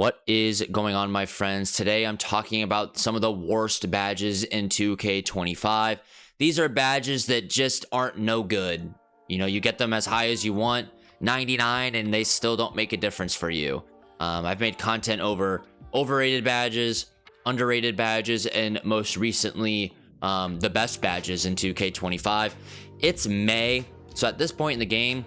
What is going on, my friends? Today I'm talking about some of the worst badges in 2K25. These are badges that just aren't no good. You know, you get them as high as you want, 99, and they still don't make a difference for you. I've made content over overrated badges, underrated badges, and most recently the best badges in 2K25. It's May, so at this point in the game,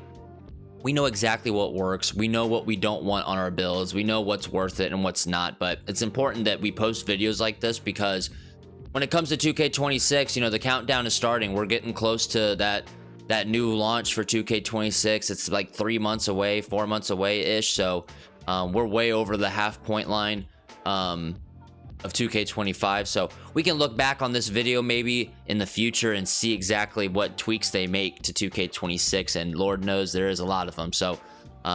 we know exactly what works. We know what we don't want on our builds. We know what's worth it and what's not. But it's important that we post videos like this because when it comes to 2K26, you know, the countdown is starting. We're getting close to that new launch for 2K26. It's like 3 months away, 4 months away ish. So we're way over the half point line of 2K25. So we can look back on this video maybe in the future and see exactly what tweaks they make to 2K26, and Lord knows there is a lot of them. So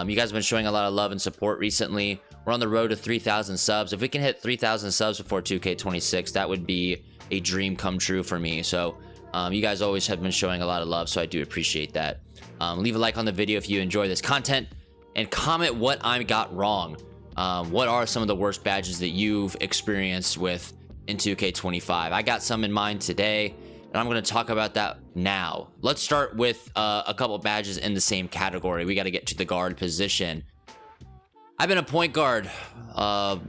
you guys have been showing a lot of love and support recently. We're on the road to 3,000 subs. If we can hit 3,000 subs before 2K26, that would be a dream come true for me. So you guys always have been showing a lot of love, so I do appreciate that. Leave a like on the video if you enjoy this content, and comment what I got wrong. What are some of the worst badges that you've experienced with in 2K25? I got some in mind today, and I'm going to talk about that now. Let's start with a couple badges in the same category. We got to get to the guard position. I've been a point guard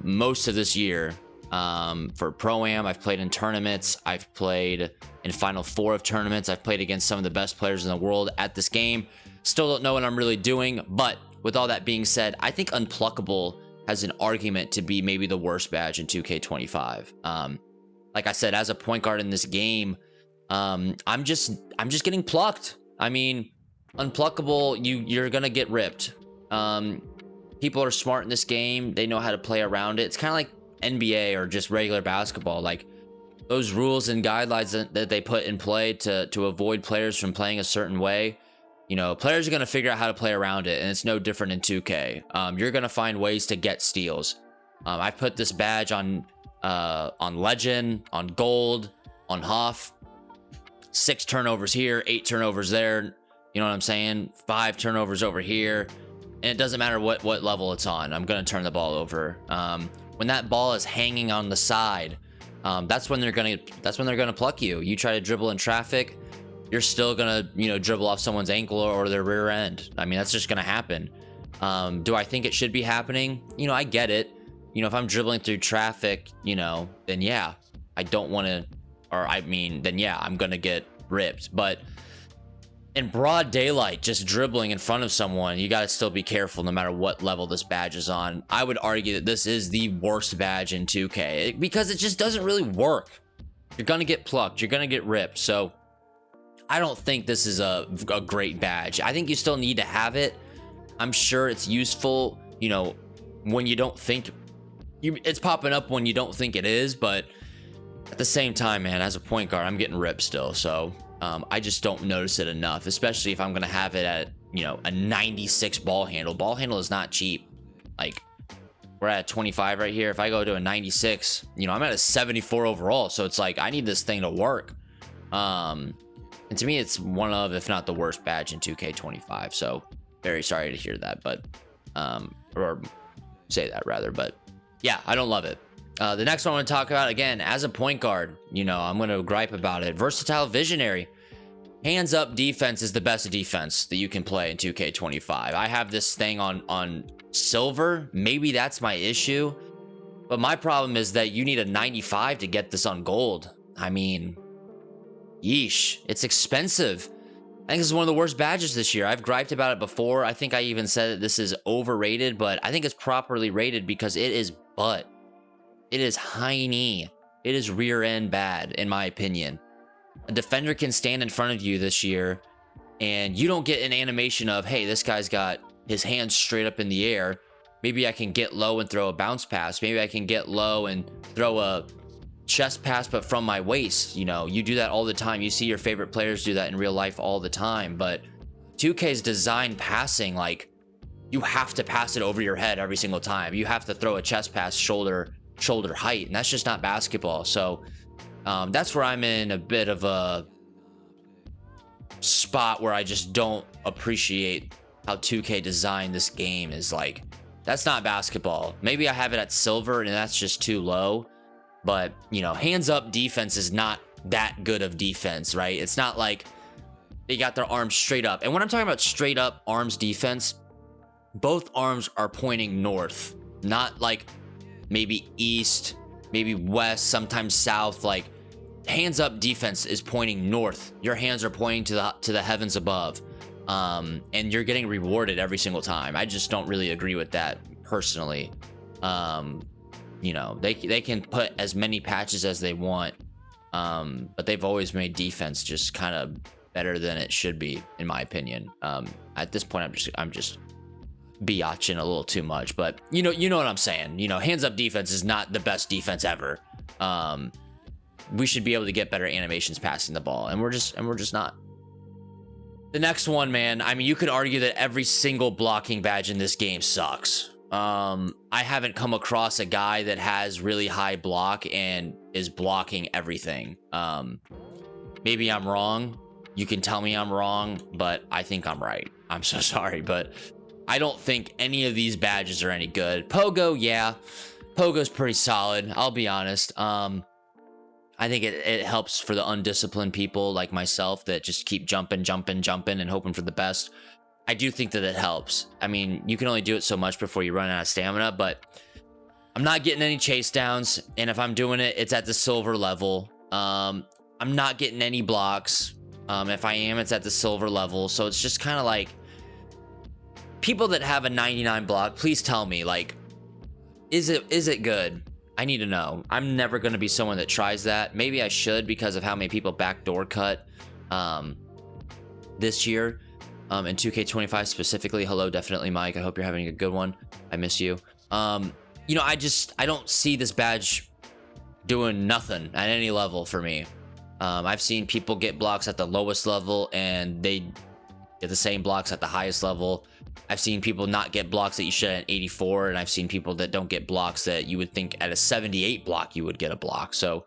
most of this year. For Pro-Am, I've played in tournaments. I've played in Final Four of tournaments. I've played against some of the best players in the world at this game. Still don't know what I'm really doing, but with all that being said, I think Unpluckable has an argument to be maybe the worst badge in 2K25. Like I said, as a point guard in this game, I'm just getting plucked. I mean, Unpluckable, you're gonna get ripped. People are smart in this game. They know how to play around it. It's kind of like NBA or just regular basketball. Like those rules and guidelines that they put in play to avoid players from playing a certain way. You know, players are going to figure out how to play around it, and it's no different in 2K. You're going to find ways to get steals. I've put this badge on Legend, on Gold, on Huff. 6 turnovers here, 8 turnovers there. You know what I'm saying? 5 turnovers over here. And it doesn't matter what level it's on. I'm going to turn the ball over. When that ball is hanging on the side, that's when they're going to pluck you. You try to dribble in traffic, you're still gonna, you know, dribble off someone's ankle or their rear end. I mean, that's just gonna happen. Do I think it should be happening? You know, I get it. You know, if I'm dribbling through traffic, you know, then yeah, I don't want to, or I mean, then yeah, I'm gonna get ripped. But in broad daylight, just dribbling in front of someone, you gotta still be careful no matter what level this badge is on. I would argue that this is the worst badge in 2K because it just doesn't really work. You're gonna get plucked, you're gonna get ripped. So I don't think this is a great badge. I think you still need to have it. I'm sure it's useful, you know, when you don't think it's popping up when you don't think it is, but at the same time, man, as a point guard, I'm getting ripped still. So I just don't notice it enough, especially if I'm going to have it at, you know, a 96 ball handle. Ball handle is not cheap. Like, we're at 25 right here. If I go to a 96, you know, I'm at a 74 overall. So it's like, I need this thing to work. And to me, it's one of, if not the worst badge in 2K25. So very sorry to hear that, but, or say that rather, but yeah, I don't love it. The next one I want to talk about, again, as a point guard, you know, I'm going to gripe about it. Versatile Visionary. Hands up defense is the best defense that you can play in 2K25. I have this thing on silver. Maybe that's my issue, but my problem is that you need a 95 to get this on gold. I mean, yeesh, it's expensive. I think this is one of the worst badges this year. I've griped about it before. I think I even said that this is overrated, but I think it's properly rated because it is butt. It is high knee. It is rear end bad, in my opinion. A defender can stand in front of you this year, and you don't get an animation of, hey, this guy's got his hands straight up in the air. Maybe I can get low and throw a bounce pass. Maybe I can get low and throw a chest pass, but from my waist. You know, you do that all the time. You see your favorite players do that in real life all the time. But 2K's design passing, like, you have to pass it over your head every single time. You have to throw a chest pass shoulder height, and that's just not basketball. So that's where I'm in a bit of a spot where I just don't appreciate how 2K designed this game. Is like, That's not basketball. Maybe I have it at silver and that's just too low. But, you know, hands up defense is not that good of defense, right? It's not like they got their arms straight up. And when I'm talking about straight up arms defense, both arms are pointing north, not like maybe east, maybe west, sometimes south. Like hands up defense is pointing north. Your hands are pointing to the heavens above. And you're getting rewarded every single time. I just don't really agree with that personally. You know, they can put as many patches as they want, but they've always made defense just kind of better than it should be, in my opinion. At this point, I'm just biatching a little too much, but you know what I'm saying. You know, hands up defense is not the best defense ever. We should be able to get better animations passing the ball, and we're just not. The next one, man, I mean, you could argue that every single blocking badge in this game sucks. I haven't come across a guy that has really high block and is blocking everything. Maybe I'm wrong. You can tell me I'm wrong, but I think I'm right. I'm so sorry, but I don't think any of these badges are any good. Pogo, yeah. Pogo's pretty solid, I'll be honest. I think it helps for the undisciplined people like myself that just keep jumping and hoping for the best. I do think that it helps. I mean, you can only do it so much before you run out of stamina, but I'm not getting any chase downs, and if I'm doing it, it's at the silver level. I'm not getting any blocks. If I am, it's at the silver level. So it's just kind of like, people that have a 99 block, please tell me, like, is it good? I need to know. I'm never going to be someone that tries that. Maybe I should because of how many people backdoor cut this year in 2K25 specifically. Hello, definitely Mike. I hope you're having a good one. I miss you. You know, I don't see this badge doing nothing at any level for me. I've seen people get blocks at the lowest level and they get the same blocks at the highest level. I've seen people not get blocks that you should at 84, and I've seen people that don't get blocks that you would think at a 78 block you would get a block. So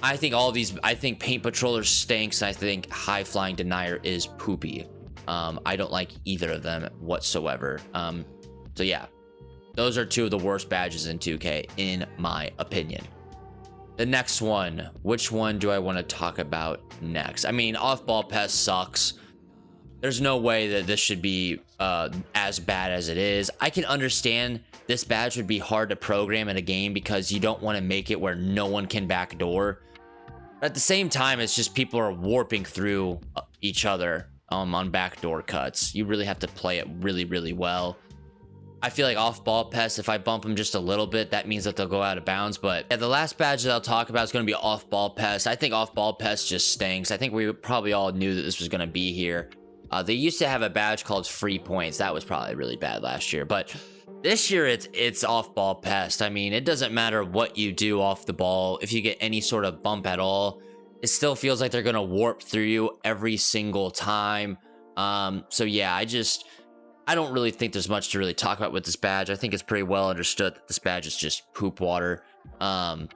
I think all these, I think Paint Patroller stinks, and I think High Flying Denier is poopy. I don't like either of them whatsoever. So yeah, those are two of the worst badges in 2K in my opinion. The next one, which one do I want to talk about next? I mean, Offball Pest sucks. There's no way that this should be as bad as it is. I can understand this badge would be hard to program in a game because you don't want to make it where no one can backdoor. But at the same time, it's just people are warping through each other on backdoor cuts. You really have to play it really, really well. I feel like Offball Pest, if I bump them just a little bit, that means that they'll go out of bounds. But yeah, the last badge that I'll talk about is going to be Offball Pest. I think Offball Pest just stinks. I think we probably all knew that this was going to be here. They used to have a badge called Free Points. That was probably really bad last year. But this year, it's Offball Pest. I mean, it doesn't matter what you do off the ball. If you get any sort of bump at all, it still feels like they're going to warp through you every single time. So yeah, I don't really think there's much to really talk about with this badge. I think it's pretty well understood that this badge is just poop water. You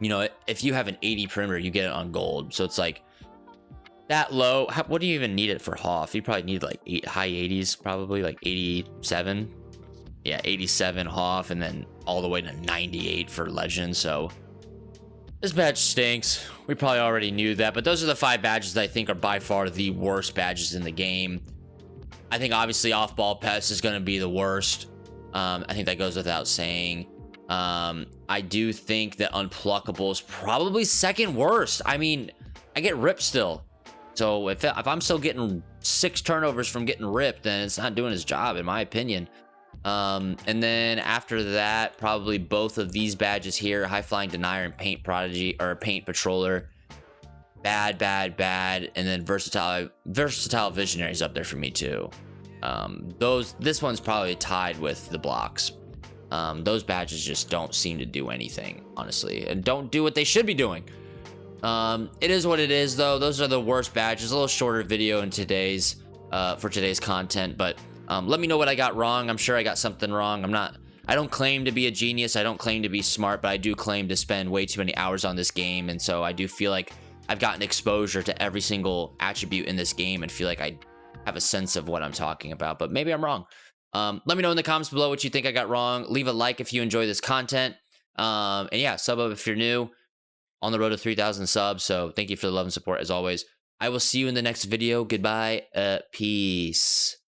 know, if you have an 80 perimeter, you get it on gold. So it's like that low. What do you even need it for Hoff? You probably need like high 80s, probably like 87. Yeah, 87 Hoff, and then all the way to 98 for Legend. So this badge stinks. We probably already knew that, but those are the 5 badges that I think are by far the worst badges in the game. I think obviously Offball Pest is going to be the worst. I think that goes without saying. I do think that Unpluckable is probably second worst. I mean, I get ripped still. So if I'm still getting 6 turnovers from getting ripped, then it's not doing his job, in my opinion. And then after that, probably both of these badges here, High Flying Denier and Paint Prodigy or Paint Patroller. Bad. And then Versatile Visionary's up there for me too. This one's probably tied with the blocks. Those badges just don't seem to do anything, honestly, and don't do what they should be doing. It is what it is, though. Those are the worst badges. A little shorter video in today's for today's content, but let me know what I got wrong. I'm sure I got something wrong. I don't claim to be a genius. I don't claim to be smart, but I do claim to spend way too many hours on this game, and so I do feel like I've gotten exposure to every single attribute in this game and feel like I have a sense of what I'm talking about, but maybe I'm wrong. Let me know in the comments below what you think I got wrong. Leave a like if you enjoy this content. And yeah, sub up if you're new. On the road to 3,000 subs. So thank you for the love and support as always. I will see you in the next video. Goodbye. Peace.